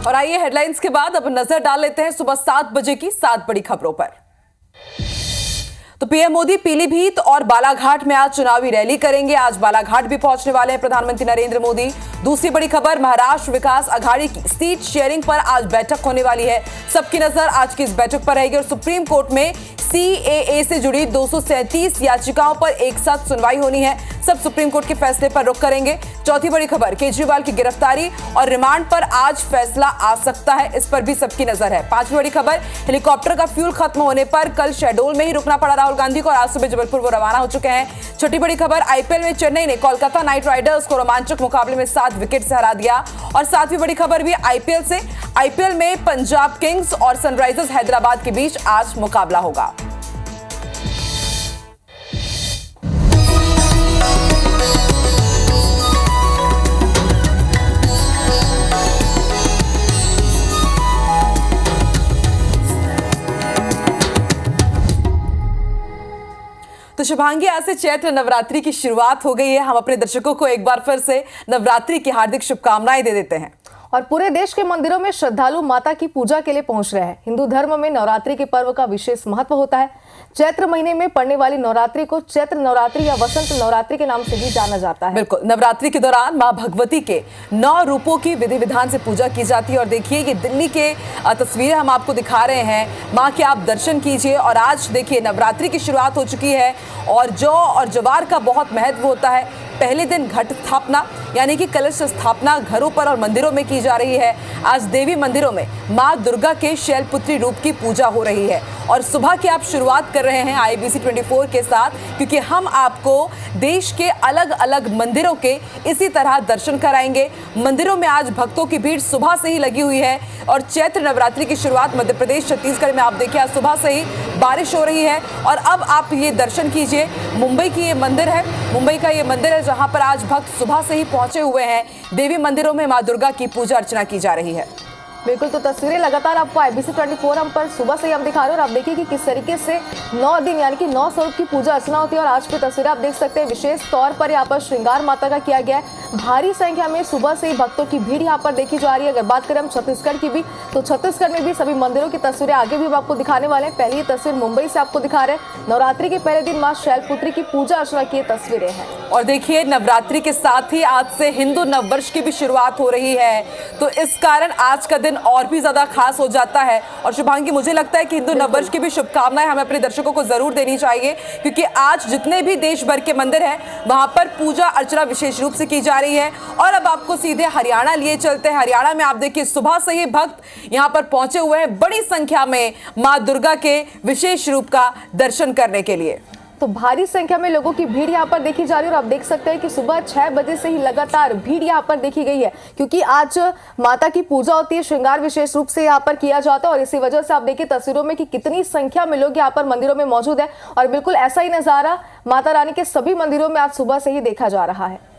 और आइए हेडलाइंस के बाद अब नजर डाल लेते हैं सुबह 7 बजे की 7 बड़ी खबरों पर। तो पीएम मोदी पीलीभीत और बालाघाट में आज चुनावी रैली करेंगे। आज बालाघाट भी पहुंचने वाले हैं प्रधानमंत्री नरेंद्र मोदी। दूसरी बड़ी खबर, महाराष्ट्र विकास अघाड़ी की सीट शेयरिंग पर आज बैठक होने वाली है। सबकी नजर आज की इस बैठक पर रहेगी और सुप्रीम कोर्ट में सीएए से जुड़ी 237 याचिकाओं पर एक साथ सुनवाई होनी है। सब सुप्रीम कोर्ट के फैसले पर रुख करेंगे। चौथी बड़ी खबर, केजरीवाल की गिरफ्तारी और रिमांड पर आज फैसला आ सकता है, इस पर भी सबकी नजर है। पांचवी बड़ी खबर, हेलीकॉप्टर का फ्यूल खत्म होने पर कल शहडोल में ही रुकना पड़ा राहुल गांधी को और आज सुबह जबलपुर वो रवाना हो चुके हैं। छठी बड़ी खबर, आईपीएल में चेन्नई ने कोलकाता नाइट राइडर्स को रोमांचक मुकाबले में 7 विकेट से हरा दिया। और सातवीं बड़ी खबर भी आईपीएल से, आईपीएल में पंजाब किंग्स और सनराइजर्स हैदराबाद के बीच आज मुकाबला होगा। तो शुभांगी, आज से चैत्र नवरात्रि की शुरुआत हो गई है। हम अपने दर्शकों को एक बार फिर से नवरात्रि की हार्दिक शुभकामनाएं दे देते हैं। और पूरे देश के मंदिरों में श्रद्धालु माता की पूजा के लिए पहुंच रहे हैं। हिंदू धर्म में नवरात्रि के पर्व का विशेष महत्व होता है। चैत्र महीने में पड़ने वाली नवरात्रि को चैत्र नवरात्रि या वसंत नवरात्रि के नाम से भी जाना जाता है। बिल्कुल, नवरात्रि के दौरान मां भगवती के 9 रूपों की विधि विधान से पूजा की जाती है। और देखिए, ये दिल्ली के तस्वीरें हम आपको दिखा रहे हैं। मां के आप दर्शन कीजिए। और आज देखिए, नवरात्रि की शुरुआत हो चुकी है और जौ और जवार का बहुत महत्व होता है। पहले दिन घट स्थापना यानी कि कलश स्थापना घरों पर और मंदिरों में की जा रही है। आज देवी मंदिरों में मां दुर्गा के शैलपुत्री रूप की पूजा हो रही है। और सुबह की आप शुरुआत कर रहे हैं IBC 24 के साथ, क्योंकि हम आपको देश के अलग अलग मंदिरों के इसी तरह दर्शन कराएंगे। मंदिरों में आज भक्तों की भीड़ सुबह से ही लगी हुई है। और चैत्र नवरात्रि की शुरुआत मध्य प्रदेश छत्तीसगढ़ में आप देखिए, आज सुबह से ही बारिश हो रही है। और अब आप ये दर्शन कीजिए, मुंबई की ये मंदिर है, मुंबई का ये मंदिर है जहां पर आज भक्त सुबह से ही पहुंचे हुए हैं। देवी मंदिरों में मां दुर्गा की पूजा अर्चना की जा रही है। बिल्कुल, तो तस्वीरें लगातार आपको IBC 24 हम पर सुबह से ही हम दिखा रहे हैं। और आप देखिए कि किस तरीके से 9 दिन यानी कि 9 स्वरूप की पूजा अर्चना होती है। और आज की तस्वीरें आप देख सकते हैं, विशेष तौर पर यहाँ पर श्रृंगार माता का किया गया है। भारी संख्या में सुबह से ही भक्तों की भीड़ यहाँ पर देखी जा रही है। अगर बात करें हम छत्तीसगढ़ की भी, तो छत्तीसगढ़ में भी सभी मंदिरों की तस्वीरें आगे भी हम आपको दिखाने वाले हैं। पहली तस्वीर मुंबई से आपको दिखा रहे हैं। नवरात्रि के पहले दिन मां शैलपुत्री की पूजा अर्चना की तस्वीरें हैं। और देखिए, नवरात्रि के साथ ही आज से हिंदू नववर्ष की भी शुरुआत हो रही है, तो इस कारण आज का दिन और भी ज्यादा खास हो जाता है। और शुभांगी, मुझे लगता है कि हिंदू नववर्ष की भी शुभकामनाएं हमें अपने दर्शकों को जरूर देनी चाहिए, क्योंकि आज जितने भी देश भर के मंदिर हैं वहां पर पूजा अर्चना विशेष रूप से की जा रही है। और अब आपको सीधे हरियाणा लिए चलते हैं। हरियाणा में आप देखिए, सुबह से ही भक्त यहां पर पहुंचे हुए हैं बड़ी संख्या में मां दुर्गा के विशेष रूप का दर्शन करने के लिए। तो भारी संख्या में लोगों की भीड़ यहाँ पर देखी जा रही है। और आप देख सकते हैं कि सुबह 6 बजे से ही लगातार भीड़ यहाँ पर देखी गई है, क्योंकि आज माता की पूजा होती है। श्रृंगार विशेष रूप से यहाँ पर किया जाता है। और इसी वजह से आप देखिए तस्वीरों में कि कितनी संख्या में लोग यहाँ पर मंदिरों में मौजूद है। और बिल्कुल ऐसा ही नजारा माता रानी के सभी मंदिरों में आज सुबह से ही देखा जा रहा है।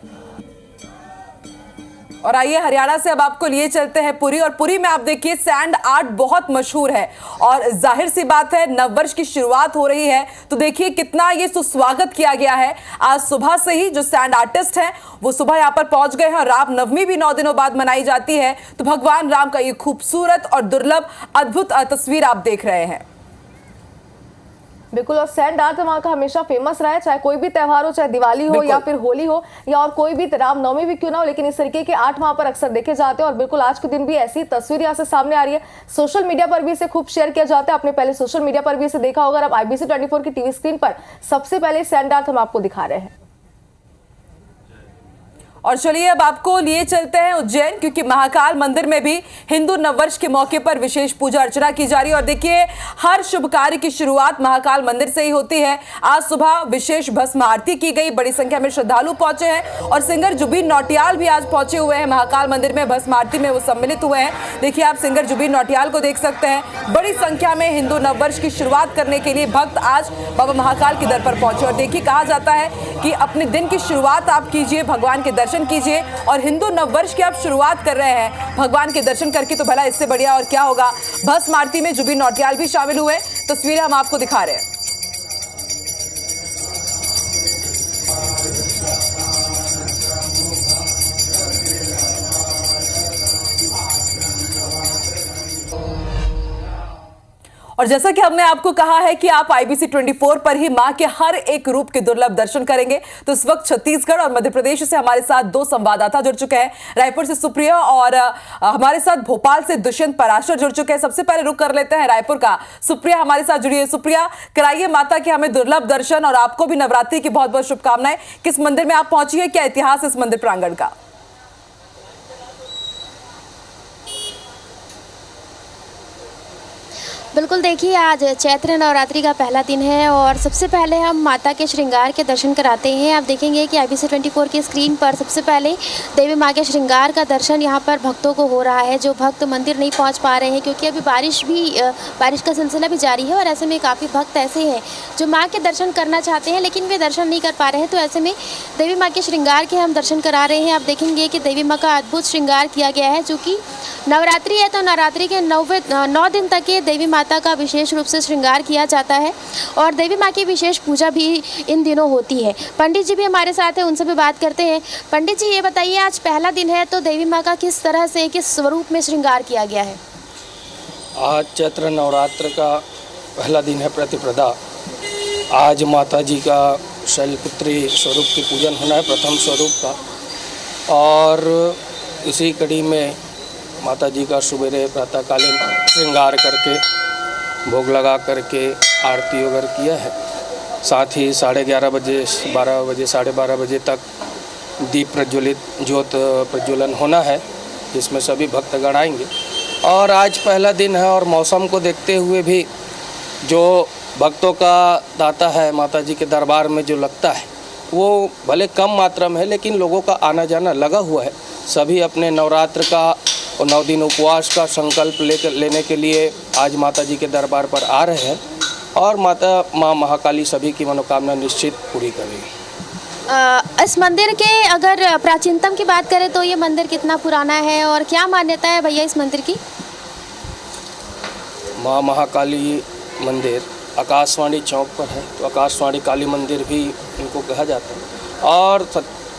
और आइए हरियाणा से अब आपको लिए चलते हैं पुरी। और पुरी में आप देखिए, सैंड आर्ट बहुत मशहूर है और जाहिर सी बात है नववर्ष की शुरुआत हो रही है, तो देखिए कितना ये सुस्वागत किया गया है। आज सुबह से ही जो सैंड आर्टिस्ट हैं वो सुबह यहाँ पर पहुंच गए हैं। राम नवमी भी 9 दिनों बाद मनाई जाती है, तो भगवान राम का ये खूबसूरत और दुर्लभ अद्भुत तस्वीर आप देख रहे हैं। बिल्कुल, और सैंड आर्ट वहाँ का हमेशा फेमस रहा है, चाहे कोई भी त्यौहार हो, चाहे दिवाली हो या फिर होली हो या और कोई भी रामनवमी भी क्यों ना हो, लेकिन इस तरीके के आर्ट वहाँ पर अक्सर देखे जाते हैं। और बिल्कुल आज के दिन भी ऐसी तस्वीर यहाँ से सामने आ रही है। सोशल मीडिया पर भी इसे खूब शेयर किया जाता है। आपने पहले सोशल मीडिया पर भी इसे देखा होगा। अब IBC 24 की टीवी स्क्रीन पर सबसे पहले सैंड आर्ट हम आपको दिखा रहे हैं। और चलिए अब आपको लिए चलते हैं उज्जैन, क्योंकि महाकाल मंदिर में भी हिंदू नववर्ष के मौके पर विशेष पूजा अर्चना की जा रही है। और देखिए, हर शुभ कार्य की शुरुआत महाकाल मंदिर से ही होती है। आज सुबह विशेष भस्म आरती की गई, बड़ी संख्या में श्रद्धालु पहुंचे हैं और सिंगर जुबीन नौटियाल भी आज पहुंचे हुए हैं महाकाल मंदिर में। भस्म आरती में वो सम्मिलित हुए हैं। देखिए, आप सिंगर जुबीन नौटियाल को देख सकते हैं। बड़ी संख्या में हिंदू नववर्ष की शुरुआत करने के लिए भक्त आज बाबा महाकाल के दर पर पहुंचे। और देखिए, कहा जाता है कि अपने दिन की शुरुआत आप कीजिए, भगवान के दर्शन कीजिए। और हिंदू नववर्ष की आप शुरुआत कर रहे हैं भगवान के दर्शन करके, तो भला इससे बढ़िया और क्या होगा। भस्म आरती में जुबीन नौटियाल भी शामिल हुए, तस्वीरें हम आपको दिखा रहे हैं। और जैसा कि हमने आपको कहा है कि आप IBC 24 पर ही मां के हर एक रूप के दुर्लभ दर्शन करेंगे, तो इस वक्त छत्तीसगढ़ और मध्य प्रदेश से हमारे साथ दो संवाददाता जुड़ चुके हैं। रायपुर से सुप्रिया और हमारे साथ भोपाल से दुष्यंत पराशर जुड़ चुके हैं। सबसे पहले रुक कर लेते हैं रायपुर का। सुप्रिया हमारे साथ जुड़ी है। सुप्रिया, कराइए माता के हमें दुर्लभ दर्शन और आपको भी नवरात्रि की बहुत बहुत शुभकामनाएं। किस मंदिर में आप पहुंची है, क्या इतिहास इस मंदिर प्रांगण का? बिल्कुल, देखिए आज चैत्र नवरात्रि का पहला दिन है और सबसे पहले हम माता के श्रृंगार के दर्शन कराते हैं। आप देखेंगे कि IBC 24 की स्क्रीन पर सबसे पहले देवी माँ के श्रृंगार का दर्शन यहाँ पर भक्तों को हो रहा है, जो भक्त मंदिर नहीं पहुँच पा रहे हैं क्योंकि अभी बारिश का सिलसिला भी जारी है और ऐसे में काफ़ी भक्त ऐसे हैं जो माँ के दर्शन करना चाहते हैं लेकिन वे दर्शन नहीं कर पा रहे हैं। तो ऐसे में देवी माँ के श्रृंगार के हम दर्शन करा रहे हैं। आप देखेंगे कि देवी माँ का अद्भुत श्रृंगार किया गया है, जो कि नवरात्रि है तो नवरात्रि के 9 दिन तक ये देवी माता का विशेष रूप से श्रृंगार किया जाता है और देवी माँ की विशेष पूजा भी इन दिनों होती है। पंडित जी भी हमारे साथ हैं, उनसे भी बात करते हैं। पंडित जी, ये बताइए, आज पहला दिन है तो देवी माँ का किस तरह से, किस स्वरूप में श्रृंगार किया गया है? आज चैत्र नवरात्र का पहला दिन है, प्रतिपदा। आज माता जी का शैलपुत्री स्वरूप की पूजन होना है, प्रथम स्वरूप का। और इसी कड़ी में माता जी का सुबेरे प्रातःकालीन श्रृंगार करके भोग लगा करके आरती वगैरह किया है। साथ ही 11:30 बजे 12 बजे 12:30 बजे तक दीप ज्योत प्रज्वलन होना है, जिसमें सभी भक्तगण आएंगे। और आज पहला दिन है और मौसम को देखते हुए भी जो भक्तों का तांता है माता जी के दरबार में जो लगता है वो भले कम मात्रा में है, लेकिन लोगों का आना जाना लगा हुआ है। सभी अपने नवरात्र का और 9 दिन उपवास का संकल्प लेने के लिए आज माता जी के दरबार पर आ रहे हैं और माँ महाकाली सभी की मनोकामना निश्चित पूरी करेगी। इस मंदिर के अगर प्राचीनतम की बात करें तो ये मंदिर कितना पुराना है और क्या मान्यता है भैया इस मंदिर की? माँ महाकाली मंदिर आकाशवाणी चौक पर है, तो आकाशवाणी काली मंदिर भी इनको कहा जाता है और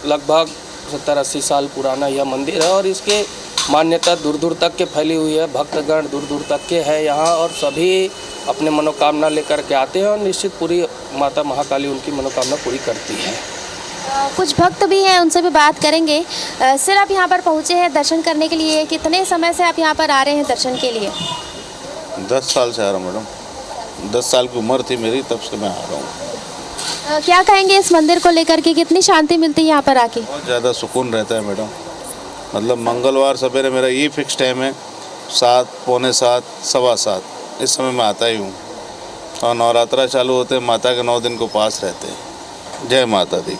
लगभग 70-80 साल पुराना यह मंदिर है और इसके मान्यता दूर दूर तक के फैली हुई है। भक्तगण दूर दूर तक के हैं यहाँ और सभी अपने मनोकामना लेकर के आते हैं और निश्चित पूरी माता महाकाली उनकी मनोकामना पूरी करती है। कुछ भक्त भी हैं, उनसे भी बात करेंगे। सर, आप यहाँ पर पहुँचे हैं दर्शन करने के लिए, कितने समय से आप यहाँ पर आ रहे हैं दर्शन के लिए? 10 साल से आ रहा हूँ मैडम। 10 साल की उम्र थी मेरी, तब से मैं आ रहा हूँ। क्या कहेंगे इस मंदिर को लेकर के, कितनी शांति मिलती है यहाँ पर आके? बहुत ज़्यादा सुकून रहता है मैडम। मतलब मंगलवार सवेरे मेरा ये फिक्स टाइम है, 7, पौने 7, 7:15 इस समय मैं आता ही हूँ। और नवरात्रा चालू होते हैं, माता के 9 दिन को पास रहते हैं। जय माता दी।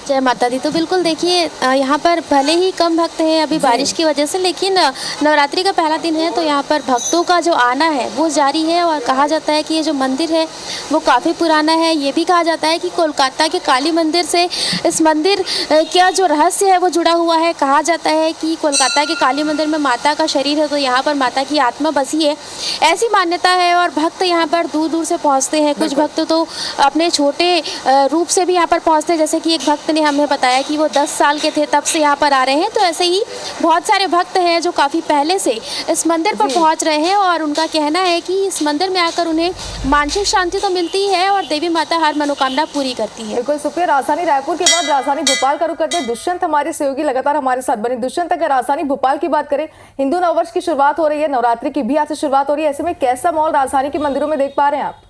जय माता दी। तो बिल्कुल देखिए, यहाँ पर भले ही कम भक्त हैं अभी बारिश की वजह से, लेकिन नवरात्रि का पहला दिन है तो यहाँ पर भक्तों का जो आना है वो जारी है। और कहा जाता है कि ये जो मंदिर है वो काफ़ी पुराना है। ये भी कहा जाता है कि कोलकाता के काली मंदिर से इस मंदिर का जो रहस्य है वो जुड़ा हुआ है। कहा जाता है कि कोलकाता के काली मंदिर में माता का शरीर है तो यहाँ पर माता की आत्मा बसी है, ऐसी मान्यता है। और भक्त यहाँ पर दूर दूर से पहुँचते हैं। कुछ भक्त तो अपने छोटे रूप से भी यहाँ पर पहुँचते हैं, जैसे कि एक भक्त ने हमें बताया कि वो 10 साल के थे तब से यहाँ पर आ रहे हैं। तो ऐसे ही बहुत सारे भक्त हैं जो काफ़ी पहले से इस मंदिर पर पहुँच रहे हैं और उनका कहना है कि इस मंदिर में आकर उन्हें मानसिक शांति तो मिलती है और देवी माता हर मनोकामना पूरी करती है। बिल्कुल सुप्रिया, राजधानी रायपुर के बाद राजधानी भोपाल का रुख करते हैं। दुष्यंत हमारे सहयोगी लगातार हमारे साथ बने। दुष्यंत, अगर राजधानी भोपाल की बात करें, हिंदू नववर्ष की शुरुआत हो रही है, नवरात्रि की भी आज से शुरुआत हो रही है, ऐसे में कैसा माहौल राजधानी के मंदिरों में देख पा रहे हैं आप?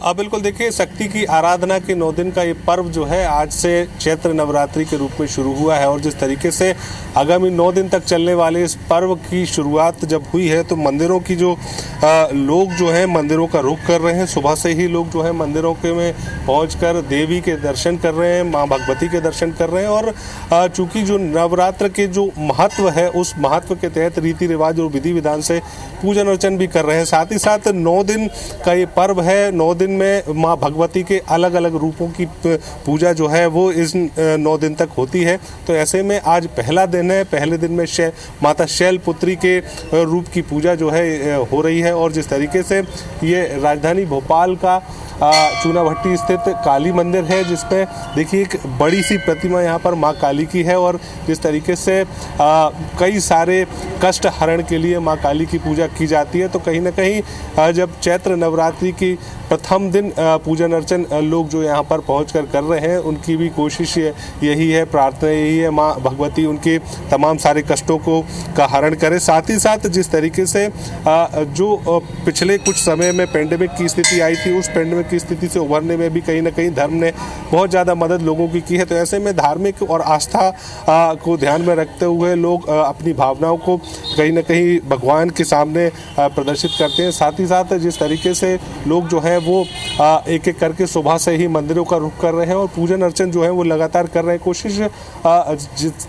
बिल्कुल, देखिए, शक्ति की आराधना के 9 दिन का ये पर्व जो है आज से चैत्र नवरात्रि के रूप में शुरू हुआ है। और जिस तरीके से आगामी 9 दिन तक चलने वाले इस पर्व की शुरुआत जब हुई है तो मंदिरों की जो लोग जो हैं मंदिरों का रुख कर रहे हैं। सुबह से ही लोग जो है मंदिरों के में पहुंचकर देवी के दर्शन कर रहे हैं, माँ भगवती के दर्शन कर रहे हैं। और चूँकि जो नवरात्र के जो महत्व है उस महत्व के तहत रीति रिवाज और विधि विधान से पूजन अर्चन भी कर रहे हैं। साथ ही साथ 9 दिन का ये पर्व है। 9 दिन में माँ भगवती के अलग अलग रूपों की पूजा जो है वो इस 9 दिन तक होती है। तो ऐसे में आज पहला दिन है, पहले दिन में माता शैलपुत्री के रूप की पूजा जो है हो रही है। और जिस तरीके से ये राजधानी भोपाल का चूनाभट्टी स्थित काली मंदिर है, जिसमें देखिए एक बड़ी सी प्रतिमा यहाँ पर माँ काली की है। और जिस तरीके से कई सारे कष्ट हरण के लिए माँ काली की पूजा की जाती है, तो कहीं ना कहीं जब चैत्र नवरात्रि की प्रथम दिन पूजन अर्चन लोग जो यहाँ पर पहुंचकर कर रहे हैं, उनकी भी कोशिश यही है, प्रार्थना यही है, माँ भगवती उनके तमाम सारे कष्टों का हरण करे। साथ ही साथ जिस तरीके से जो पिछले कुछ समय में पेंडेमिक की स्थिति आई थी, उस पेंडेमिक की स्थिति से उभरने में भी कहीं ना कहीं धर्म ने बहुत ज़्यादा मदद लोगों की है। तो ऐसे में धार्मिक और आस्था को ध्यान में रखते हुए लोग अपनी भावनाओं को कहीं ना कहीं भगवान के सामने प्रदर्शित करते हैं। साथ ही साथ जिस तरीके से लोग जो है वो एक एक करके सुबह से ही मंदिरों का रुख कर रहे हैं और पूजन अर्चन जो है वो लगातार कर रहे हैं। कोशिश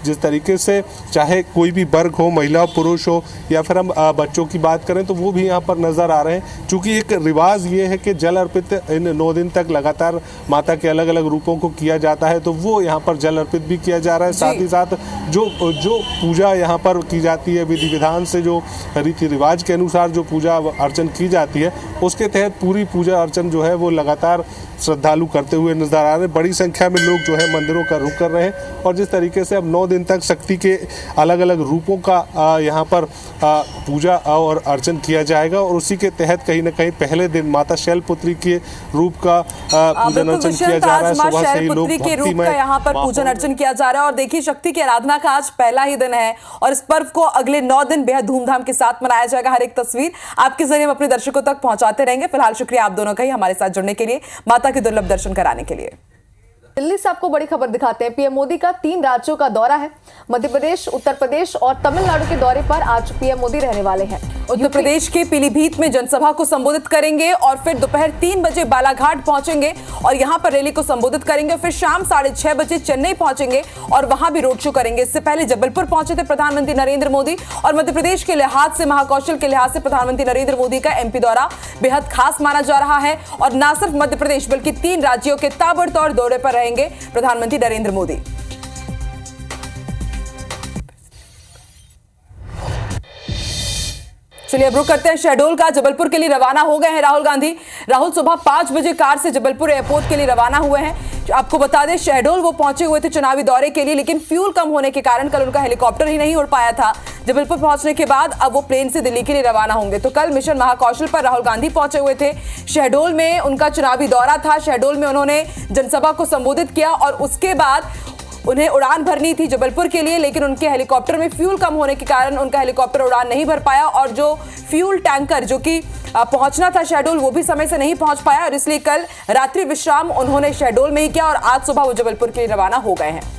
जिस तरीके से चाहे कोई भी वर्ग हो, महिला हो, पुरुष हो, या फिर हम बच्चों की बात करें तो वो भी यहाँ पर नज़र आ रहे हैं। चूँकि एक रिवाज ये है कि जल अर्पित इन 9 दिन तक लगातार माता के अलग अलग रूपों को किया जाता है, तो वो यहाँ पर जल अर्पित भी किया जा रहा है। साथ ही साथ जो पूजा यहाँ पर की जाती है, विधि विधान से जो रीति रिवाज के अनुसार जो पूजा अर्चन की जाती है, उसके तहत पूरी पूजा अर्चन जो है वो लगातार श्रद्धालु करते हुए नजर आ रहे हैं। बड़ी संख्या में लोग जो है मंदिरों का रुख कर रहे हैं। और जिस तरीके से अब 9 दिन तक शक्ति के अलग अलग रूपों का यहाँ पर पूजा और अर्चन किया जाएगा, और उसी के तहत कहीं ना कहीं पहले दिन माता शैलपुत्री के रूप का पूजन अर्चन किया जा रहा है। सुबह से ही लोग भक्ति में यहाँ पर पूजन अर्चन किया जा रहा है। और देखिए, शक्ति की आराधना का आज पहला ही दिन है और इस पर्व को अगले 9 दिन बेहद धूमधाम के साथ मनाया जाएगा। हर एक तस्वीर आपके जरिए हम अपने दर्शकों तक पहुंचाते रहेंगे। फिलहाल शुक्रिया आप दोनों का ही हमारे साथ जुड़ने के लिए, माता के दुर्लभ दर्शन कराने के लिए। दिल्ली से आपको बड़ी खबर दिखाते हैं। पीएम मोदी का 3 राज्यों का दौरा है। मध्य प्रदेश, उत्तर प्रदेश और तमिलनाडु के दौरे पर आज पीएम मोदी रहने वाले हैं। उत्तर प्रदेश के पीलीभीत में जनसभा को संबोधित करेंगे और फिर दोपहर 3 बजे बालाघाट पहुंचेंगे और यहां पर रैली को संबोधित करेंगे। फिर शाम 6:30 बजे चेन्नई पहुंचेंगे और वहां भी रोड शो करेंगे। इससे पहले जबलपुर पहुंचे थे प्रधानमंत्री नरेंद्र मोदी और मध्य प्रदेश के लिहाज से, महाकौशल के लिहाज से प्रधानमंत्री नरेंद्र मोदी का एमपी दौरा बेहद खास माना जा रहा है। और न सिर्फ मध्य प्रदेश बल्कि 3 राज्यों के ताबड़तोड़ दौरे पर रहेंगे प्रधानमंत्री नरेंद्र मोदी। चलिए अब रुक करते हैं शहडोल का। जबलपुर के लिए रवाना हो गए हैं राहुल गांधी। राहुल सुबह 5 बजे कार से जबलपुर एयरपोर्ट के लिए रवाना हुए हैं। आपको बता दें, शहडोल वो पहुंचे हुए थे चुनावी दौरे के लिए, लेकिन फ्यूल कम होने के कारण कल उनका हेलीकॉप्टर ही नहीं उड़ पाया था। जबलपुर पहुंचने के बाद अब वो प्लेन से दिल्ली के लिए रवाना होंगे। तो कल मिशन महाकौशल पर राहुल गांधी पहुंचे हुए थे। शहडोल में उनका चुनावी दौरा था। शहडोल में उन्होंने जनसभा को संबोधित किया और उसके बाद उन्हें उड़ान भरनी थी जबलपुर के लिए, लेकिन उनके हेलीकॉप्टर में फ्यूल कम होने के कारण उनका हेलीकॉप्टर उड़ान नहीं भर पाया और जो फ्यूल टैंकर जो कि पहुंचना था शहडोल, वो भी समय से नहीं पहुंच पाया और इसलिए कल रात्रि विश्राम उन्होंने शहडोल में ही किया और आज सुबह वो जबलपुर के लिए रवाना हो गए हैं।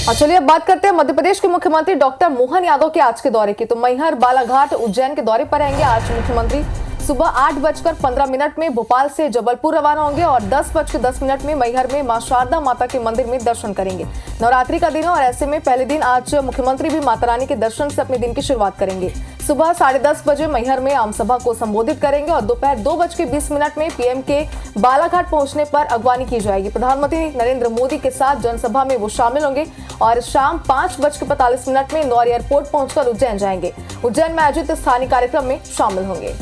और चलिए अब बात करते हैं मध्य प्रदेश के मुख्यमंत्री डॉक्टर मोहन यादव के आज के दौरे की। तो मैहर, बालाघाट, उज्जैन के दौरे पर रहेंगे आज मुख्यमंत्री। सुबह 8:15 में भोपाल से जबलपुर रवाना होंगे और 10:10 में मैहर में मां शारदा माता के मंदिर में दर्शन करेंगे। नवरात्रि का दिन है और ऐसे में पहले दिन आज मुख्यमंत्री भी माता रानी के दर्शन से अपने दिन की शुरुआत करेंगे। सुबह 10:30 बजे मैहर में आमसभा को संबोधित करेंगे और दोपहर 2:20 में पीएम के बालाघाट पहुंचने पर अगवानी की जाएगी। प्रधानमंत्री नरेंद्र मोदी के साथ जनसभा में वो शामिल होंगे और शाम 5:45 में इंदौर एयरपोर्ट पहुंचकर उज्जैन जाएंगे। उज्जैन में आयोजित स्थानीय कार्यक्रम में शामिल होंगे।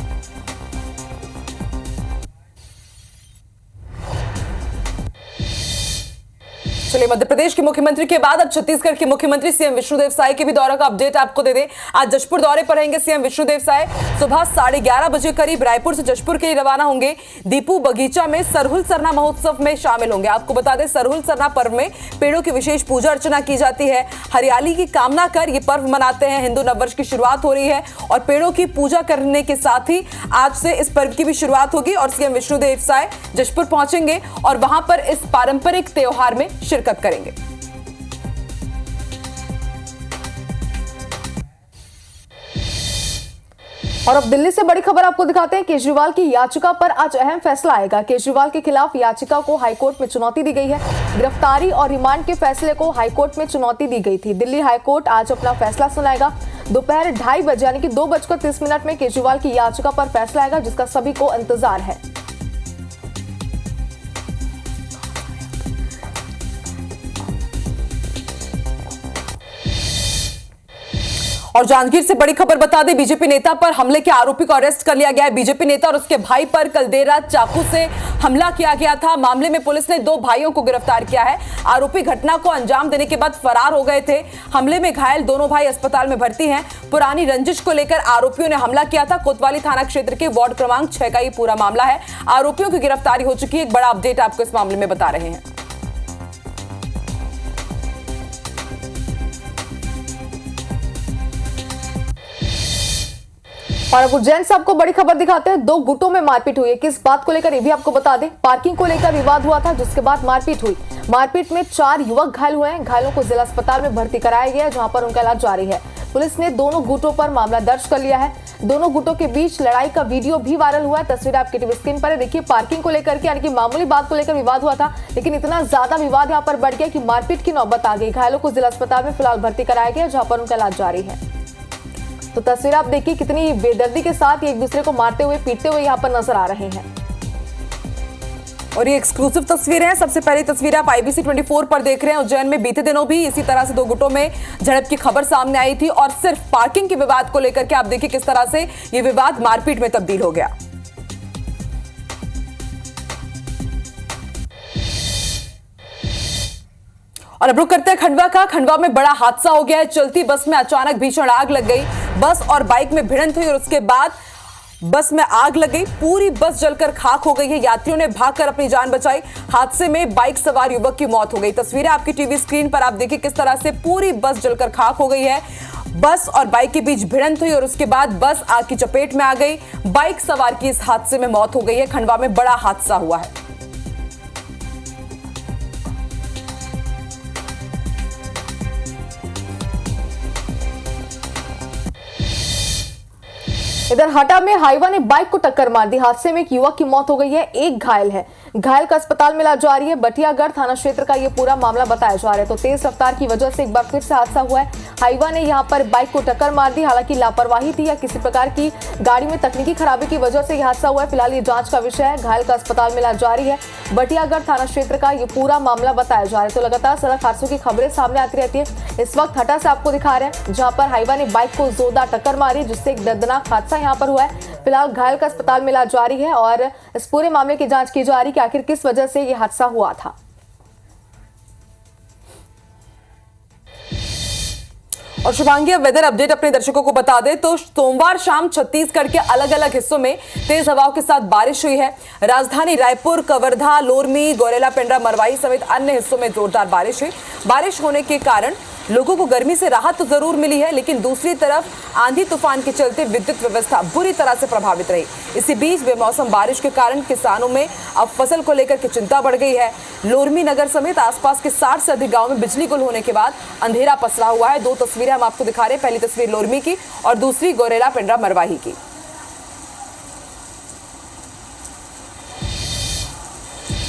चलिए मध्य प्रदेश के मुख्यमंत्री के बाद अब छत्तीसगढ़ के मुख्यमंत्री सीएम विष्णुदेव साय के भी दौरे का अपडेट आपको दे दें। आज जशपुर दौरे पर रहेंगे सीएम विष्णुदेव साय। सुबह 11:30 बजे करीब रायपुर से जशपुर के लिए रवाना होंगे। दीपू बगीचा में सरहुल सरना महोत्सव में शामिल होंगे। आपको बता दें, सरहुल सरना पर्व में पेड़ों की विशेष पूजा अर्चना की जाती है। हरियाली की कामना कर ये पर्व मनाते हैं। हिंदू नववर्ष की शुरुआत हो रही है और पेड़ों की पूजा करने के साथ ही आज से इस पर्व की भी शुरुआत होगी और सीएम विष्णुदेव साय जशपुर पहुंचेंगे और वहां पर इस पारंपरिक त्योहार में शिरकत करेंगे। और अब दिल्ली से बड़ी खबर आपको दिखाते हैं। केजरीवाल की याचिका पर आज अहम फैसला आएगा। केजरीवाल के खिलाफ याचिका को हाईकोर्ट में चुनौती दी गई है। गिरफ्तारी और रिमांड के फैसले को हाईकोर्ट में चुनौती दी गई थी। दिल्ली हाईकोर्ट आज अपना फैसला सुनाएगा। दोपहर 2:30 बजे यानी कि 2:30 में केजरीवाल की याचिका पर फैसला आएगा, जिसका सभी को इंतजार है। और जांजगीर से बड़ी खबर बता दें, बीजेपी नेता पर हमले के आरोपी को अरेस्ट कर लिया गया है। बीजेपी नेता और उसके भाई पर कल देर रात चाकू से हमला किया गया था। मामले में पुलिस ने 2 भाइयों को गिरफ्तार किया है। आरोपी घटना को अंजाम देने के बाद फरार हो गए थे। हमले में घायल दोनों भाई अस्पताल में भर्ती हैं। पुरानी रंजिश को लेकर आरोपियों ने हमला किया था। कोतवाली थाना क्षेत्र के वार्ड क्रमांक 6 का ये पूरा मामला है। आरोपियों की गिरफ्तारी हो चुकी है। एक बड़ा अपडेट आपको इस मामले में बता रहे हैं। और अब उज्जैन से आपको बड़ी खबर दिखाते हैं। 2 गुटों में मारपीट हुई है। किस बात को लेकर ये भी आपको बता दें। पार्किंग को लेकर विवाद हुआ था, जिसके बाद मारपीट हुई। मारपीट में 4 युवक घायल हुए हैं। घायलों को जिला अस्पताल में भर्ती कराया गया है, जहां पर उनका इलाज जारी है। पुलिस ने दोनों गुटों पर मामला दर्ज कर लिया है। दोनों गुटों के बीच लड़ाई का वीडियो भी वायरल हुआ है। तस्वीर आपकी टीवी स्क्रीन पर है। देखिए, पार्किंग को लेकर के यानी कि मामूली बात को लेकर विवाद हुआ था, लेकिन इतना ज्यादा विवाद यहाँ पर बढ़ गया कि मारपीट की नौबत आ गई। घायलों को जिला अस्पताल में फिलहाल भर्ती कराया गया, जहां पर उनका इलाज जारी है। तो तस्वीर आप देखिए, कितनी बेदर्दी के साथ एक दूसरे को मारते हुए पीटते हुए यहाँ पर नजर आ रहे हैं। और ये एक्सक्लूसिव तस्वीरें हैं। सबसे पहली तस्वीर आप IBC 24 पर देख रहे हैं। उज्जैन में बीते दिनों भी इसी तरह से 2 गुटों में झड़प की खबर सामने आई थी और सिर्फ पार्किंग के विवाद को लेकर के आप देखिए किस तरह से ये विवाद मारपीट में तब्दील हो गया। और अब रुक करते हैं खंडवा का। खंडवा में बड़ा हादसा हो गया है। चलती बस में अचानक भीषण आग लग गई। बस और बाइक में भिड़ंत हुई और उसके बाद बस में आग लग गई। पूरी बस जलकर खाक हो गई है। यात्रियों ने भागकर अपनी जान बचाई। हादसे में बाइक सवार युवक की मौत हो गई। तस्वीरें आपकी टीवी स्क्रीन पर आप देखिए किस तरह से पूरी बस जलकर खाक हो गई है। बस और बाइक के बीच भिड़ंत हुई और उसके बाद बस आग की चपेट में आ गई। बाइक सवार की इस हादसे में मौत हो गई है। खंडवा में बड़ा हादसा हुआ है। इधर हटा में हाईवा ने बाइक को टक्कर मार दी। हादसे में एक युवक की मौत हो गई है, एक घायल है। घायल का अस्पताल में इलाज जारी है। बटियागढ़ थाना क्षेत्र का ये पूरा मामला बताया जा रहा है। तो तेज रफ्तार की वजह से एक बार फिर से हादसा हुआ है। हाईवा ने यहाँ पर बाइक को टक्कर मार दी। हालांकि लापरवाही थी या किसी प्रकार की गाड़ी में तकनीकी खराबी की वजह से यह हादसा हुआ है। फिलहाल ये जांच का विषय है। घायल का अस्पताल में इलाज जारी है। बटियागढ़ थाना क्षेत्र का ये पूरा मामला बताया जा रहा है। तो लगातार सड़क हादसों की खबरें सामने आती रहती है। इस वक्त हटा से आपको दिखा रहे हैं, जहां पर हाईवा ने बाइक को जोरदार टक्कर मारी, जिससे एक दर्दनाक हादसा यहाँ पर हुआ है। फिलहाल घायल का अस्पताल में इलाज जारी है और इस पूरे मामले की जांच की जा रही है कि आखिर किस वजह से यह हादसा हुआ था। और शुभांगी, वेदर अपडेट अपने दर्शकों को बता दें तो सोमवार शाम छत्तीसगढ़ के अलग अलग हिस्सों में तेज हवाओं के साथ बारिश हुई है। राजधानी रायपुर, कवर्धा, लोरमी, गौरेला, पेंड्रा, मरवाही समेत अन्य हिस्सों में जोरदार बारिश हुई। बारिश होने के कारण लोगों को गर्मी से राहत तो जरूर मिली है, लेकिन दूसरी तरफ आंधी तूफान के चलते विद्युत व्यवस्था बुरी तरह से प्रभावित रही। इसी बीच बेमौसम बारिश के कारण किसानों में अब फसल को लेकर के चिंता बढ़ गई है। लोरमी नगर समेत आसपास के 60 से अधिक गाँव में बिजली गुल होने के बाद अंधेरा पसरा हुआ है। 2 तस्वीरें हम आपको दिखा रहे हैं। पहली तस्वीर लोरमी की और दूसरी गौरेला, पेंड्रा, मरवाही की।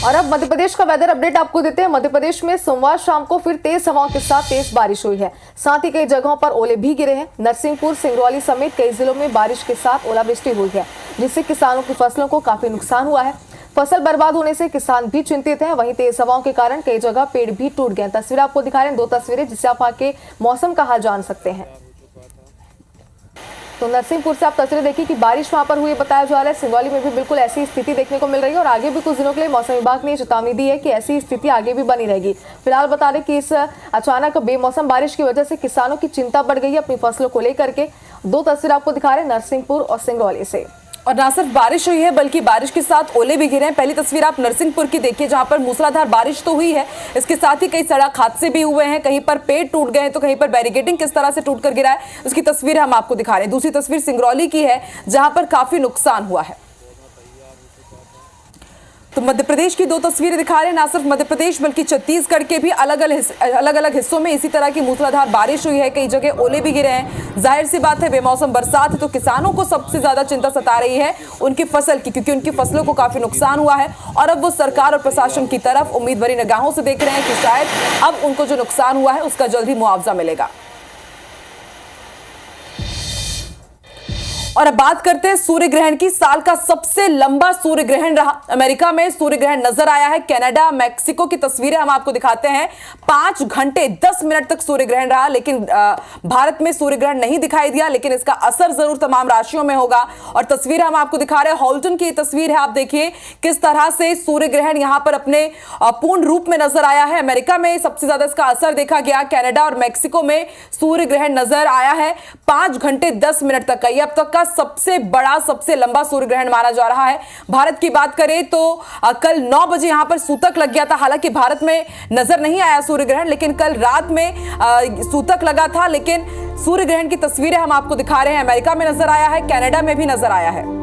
और अब मध्य प्रदेश का वेदर अपडेट आपको देते हैं। मध्य प्रदेश में सोमवार शाम को फिर तेज हवाओं के साथ तेज बारिश हुई है। साथ ही कई जगहों पर ओले भी गिरे हैं। नरसिंहपुर, सिंगरौली समेत कई जिलों में बारिश के साथ ओलावृष्टि हुई है, जिससे किसानों की फसलों को काफी नुकसान हुआ है। फसल बर्बाद होने से किसान भी चिंतित हैं। वहीं तेज हवाओं के कारण कई जगह पेड़ भी टूट गए। तस्वीर आपको दिखा रहे हैं, 2 तस्वीरें जिससे आप वहां के मौसम का हाल जान सकते हैं। तो नरसिंहपुर से आप तस्वीरें देखिए कि बारिश वहां पर हुई बताया जा रहा है। सिंगरौली में भी बिल्कुल ऐसी स्थिति देखने को मिल रही है और आगे भी कुछ दिनों के लिए मौसम विभाग ने चेतावनी दी है कि ऐसी स्थिति आगे भी बनी रहेगी। फिलहाल बता दें कि इस अचानक बेमौसम बारिश की वजह से किसानों की चिंता बढ़ गई है अपनी फसलों को लेकर के। 2 तस्वीर आपको दिखा रहे हैं नरसिंहपुर और सिंगरौली से। और ना सिर्फ बारिश हुई है बल्कि बारिश के साथ ओले भी गिरे हैं। पहली तस्वीर आप नरसिंहपुर की देखिए, जहां पर मूसलाधार बारिश तो हुई है, इसके साथ ही कई सड़क हादसे भी हुए हैं। कहीं पर पेड़ टूट गए हैं तो कहीं पर बैरिकेडिंग किस तरह से टूटकर गिरा है, उसकी तस्वीर हम आपको दिखा रहे हैं। दूसरी तस्वीर सिंगरौली की है, जहां पर काफी नुकसान हुआ है। तो मध्य प्रदेश की दो तस्वीरें दिखा रहे हैं, ना सिर्फ मध्य प्रदेश बल्कि छत्तीसगढ़ के भी अलग अलग हिस्सों में इसी तरह की मूसलाधार बारिश हुई है। कई जगह ओले भी गिरे हैं। जाहिर सी बात है, बेमौसम बरसात है तो किसानों को सबसे ज्यादा चिंता सता रही है उनकी फसल की, क्योंकि उनकी फसलों को काफी नुकसान हुआ है और अब वो सरकार और प्रशासन की तरफ उम्मीद भरी निगाहों से देख रहे हैं कि शायद अब उनको जो नुकसान हुआ है उसका जल्द ही मुआवजा मिलेगा। और अब बात करते हैं सूर्य ग्रहण की। साल का सबसे लंबा सूर्य ग्रहण रहा। अमेरिका में सूर्य ग्रहण नजर आया है। कनाडा, मैक्सिको की तस्वीरें हम आपको दिखाते हैं। 5 घंटे 10 मिनट तक सूर्य ग्रहण रहा, लेकिन भारत में सूर्य ग्रहण नहीं दिखाई दिया, लेकिन इसका असर जरूर तमाम राशियों में होगा। और तस्वीरें हम आपको दिखा रहे हैं, हॉल्टन की तस्वीर है। आप देखिए किस तरह से सूर्य ग्रहण यहां पर अपने पूर्ण रूप में नजर आया है। अमेरिका में सबसे ज्यादा इसका असर देखा गया। कनाडा और मैक्सिको में सूर्य ग्रहण नजर आया है 5 घंटे 10 मिनट तक का। यह अब तक का सबसे बड़ा, सबसे लंबा सूर्य ग्रहण माना जा रहा है। भारत की बात करें तो कल 9 बजे यहां पर सूतक लग गया था। हालांकि भारत में नजर नहीं आया सूर्य ग्रहण, लेकिन कल रात में सूतक लगा था। लेकिन सूर्य ग्रहण की तस्वीरें हम आपको दिखा रहे हैं। अमेरिका में नजर आया है, कनाडा में भी नजर आया है।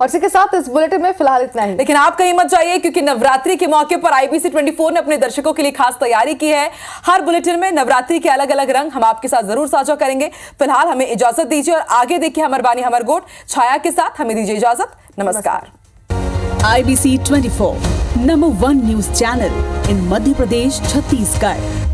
और इसी के साथ इस बुलेटिन में फिलहाल इतना ही। लेकिन आप कहीं मत जाइए, क्योंकि नवरात्रि के मौके पर IBC 24 ने अपने दर्शकों के लिए खास तैयारी की है। हर बुलेटिन में नवरात्रि के अलग अलग रंग हम आपके साथ जरूर साझा करेंगे। फिलहाल हमें इजाजत दीजिए और आगे देखिए हमर बानी हमर गोट छाया के साथ। हमें दीजिए इजाजत। नमस्कार। IBC 24 number 1 news channel in Madhya Pradesh, Chhattisgarh.